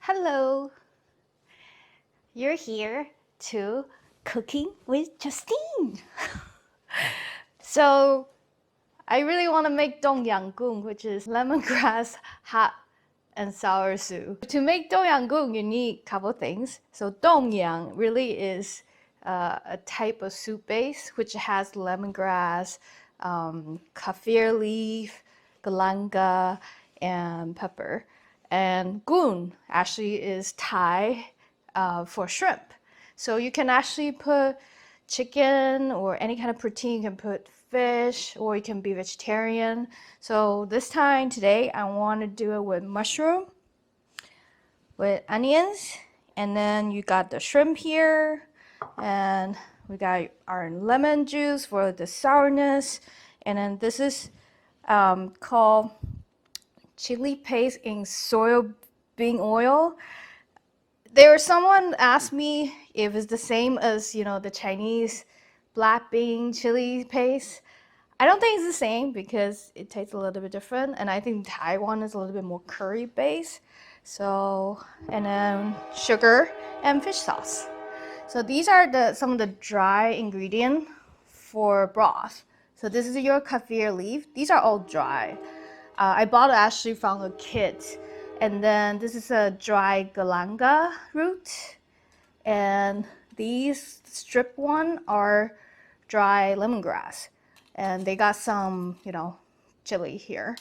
Hello, you're here to Cooking with Justine. So, I really want to make Yum Goong, which is lemongrass hot and sour soup. To make Yum Goong, you need a couple things. So, Yang really is a type of soup base which has lemongrass, kaffir leaf, galanga, and pepper. And goon actually is Thai for shrimp. So you can actually put chicken or any kind of protein. You can put fish or you can be vegetarian. So this time today I want to do it with mushroom, with onions, and then you got the shrimp here, and we got our lemon juice for the sourness, and then this is called chili paste in soybean oil. There was someone asked me if it's the same as the Chinese black bean chili paste. I don't think it's the same because it tastes a little bit different, and I think Taiwan is a little bit more curry based. So, and then sugar and fish sauce. So these are some of the dry ingredient for broth. So this is your kaffir leaf. These are all dry. I bought it actually from a kit. And then this is a dry galanga root. And these strip one are dry lemongrass. And they got some, chili here.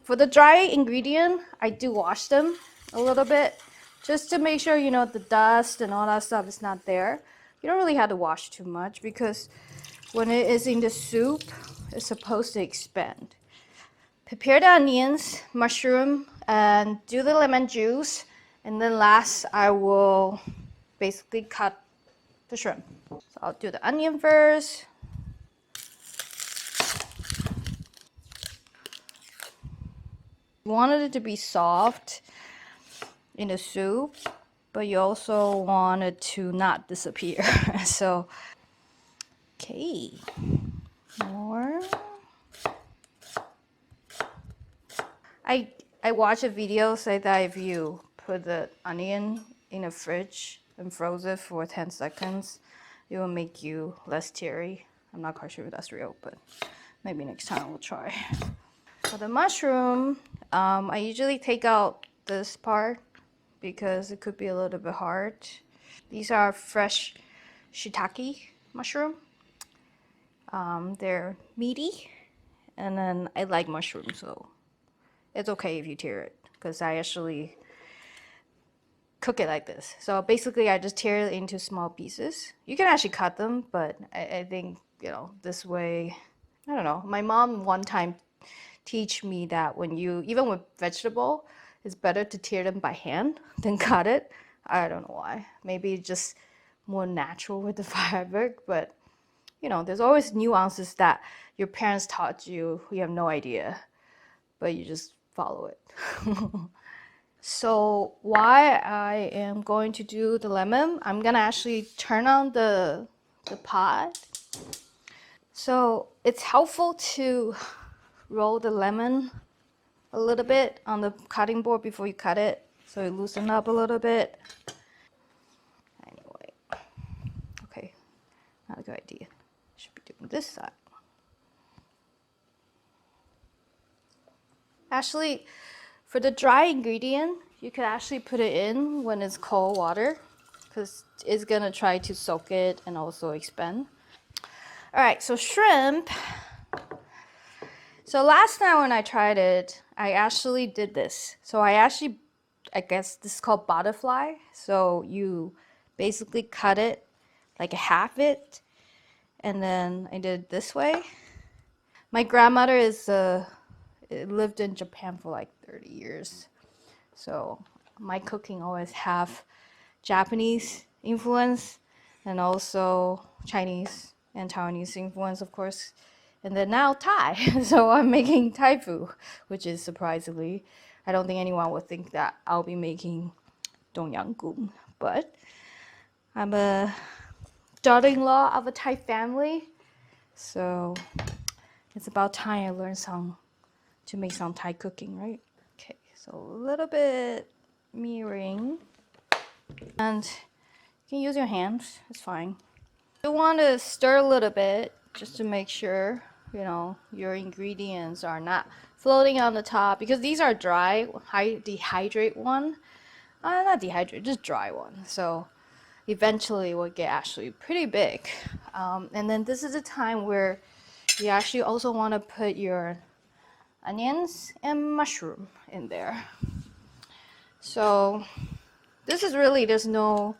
For the dry ingredient, I do wash them a little bit just to make sure, the dust and all that stuff is not there. You don't really have to wash too much because when it is in the soup, it's supposed to expand. Prepare the onions, mushroom, and do the lemon juice. And then last, I will basically cut the shrimp. So I'll do the onion first. You wanted it to be soft in the soup, but you also want it to not disappear. So, okay, more. I watched a video say that if you put the onion in the fridge and froze it for 10 seconds, it will make you less teary. I'm not quite sure if that's real, but maybe next time we'll try. For the mushroom, I usually take out this part because it could be a little bit hard. These are fresh shiitake mushroom. They're meaty, and then I like mushrooms, so it's okay if you tear it because I actually cook it like this. So basically I just tear it into small pieces. You can actually cut them, but I think, this way, I don't know. My mom one time teach me that even with vegetable, it's better to tear them by hand than cut it. I don't know why. Maybe just more natural with the fabric, but there's always nuances that your parents taught you, you have no idea, but you just follow it. So why I am going to do the lemon, I'm gonna actually turn on the pot. So it's helpful to roll the lemon a little bit on the cutting board before you cut it, so it loosen up a little bit. Anyway, okay, not a good idea. Should be doing this side. Actually, for the dry ingredient, you can actually put it in when it's cold water because it's gonna try to soak it and also expand. All right, so shrimp. So last time when I tried it, I actually did this. So I guess this is called butterfly. So you basically cut it like half it, and then I did it this way. My grandmother lived in Japan for like 30 years. So my cooking always have Japanese influence and also Chinese and Taiwanese influence, of course. And then now Thai. So I'm making Thai food, which is surprisingly, I don't think anyone would think that I'll be making Yum Goong. But I'm a daughter-in-law of a Thai family. So it's about time I learn to make some Thai cooking, right? Okay, so a little bit mirroring. And you can use your hands, it's fine. You want to stir a little bit just to make sure, you know, your ingredients are not floating on the top because these are dry, dehydrate one. Not dehydrate, just dry one. So eventually will get actually pretty big. And then this is a time where you actually also want to put your onions and mushroom in there. So this is really, there's no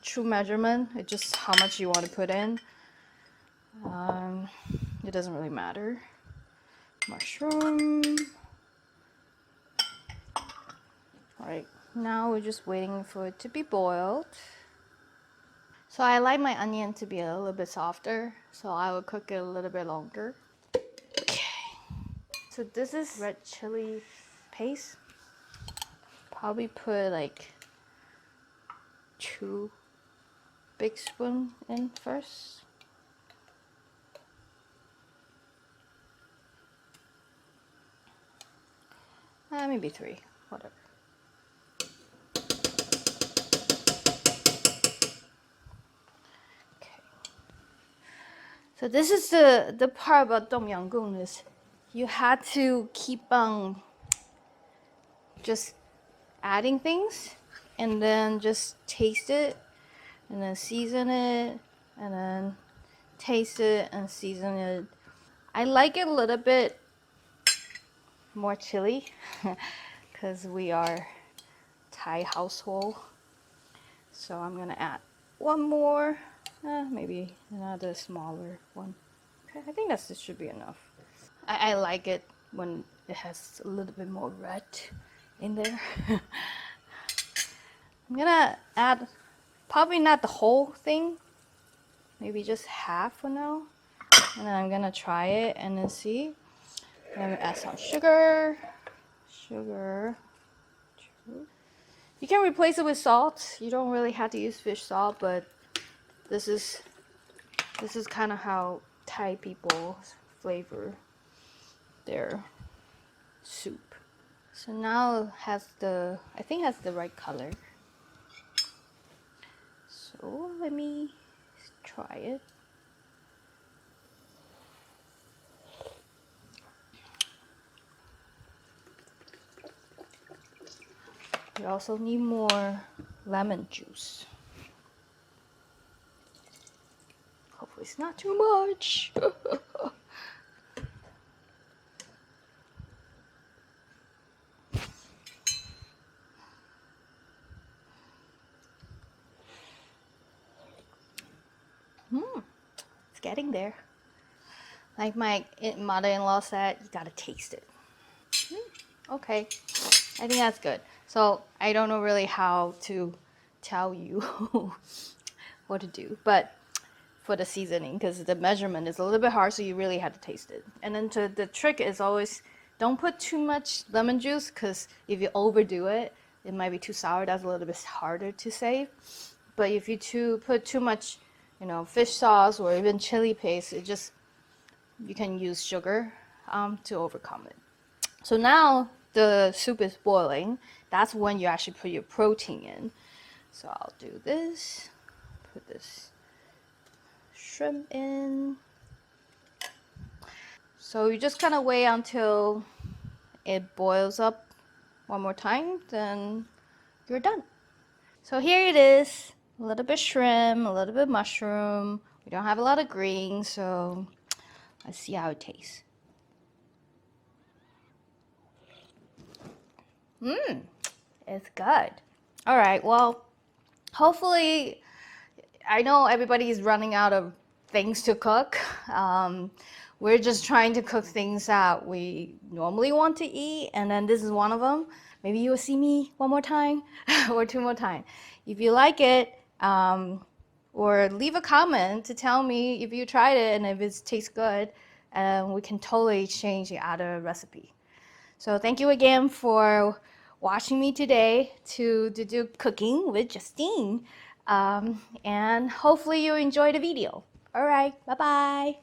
true measurement. It's just how much you want to put in. It doesn't really matter. Mushroom. Alright, now we're just waiting for it to be boiled. So I like my onion to be a little bit softer, so I will cook it a little bit longer. Okay. So this is red chili paste. Probably put like 2 big spoons in first. Maybe 3, whatever. Okay. So this is the part about Tom Yum Goong is you had to keep on just adding things and then just taste it and then season it and then taste it and season it. I like it a little bit more chili because we are Thai household. So I'm gonna add 1 more, maybe another smaller one. Okay, I think this should be enough. I like it when it has a little bit more red in there. I'm gonna add probably not the whole thing, maybe just half for now. And then I'm gonna try it and then see. I'm gonna add some sugar. Sugar. You can replace it with salt. You don't really have to use fish salt, but this is kind of how Thai people flavor their soup. So now it has I think it has the right color. So let me try it. We also need more lemon juice. Hopefully it's not too much. It's getting there. Like my mother-in-law said, you gotta taste it. Okay, I think that's good. So I don't know really how to tell you what to do, but for the seasoning, because the measurement is a little bit hard, so you really have to taste it. And then the trick is always don't put too much lemon juice, because if you overdo it, it might be too sour. That's a little bit harder to save. But if you put too much, you know, fish sauce or even chili paste, you can use sugar to overcome it. So now the soup is boiling. That's when you actually put your protein in. So I'll do this. Put this shrimp in. So you just kind of wait until it boils up 1 more time, then you're done. So here it is. A little bit shrimp, a little bit mushroom. We don't have a lot of greens, so let's see how it tastes. It's good. All right, well, hopefully, I know everybody's running out of things to cook. We're just trying to cook things that we normally want to eat, and then this is one of them. Maybe you'll see me 1 more time or 2 more times. If you like it, or leave a comment to tell me if you tried it and if it tastes good, and we can totally change the other recipe. So thank you again for watching me today to do cooking with Justine. And hopefully you enjoy the video. All right, bye-bye.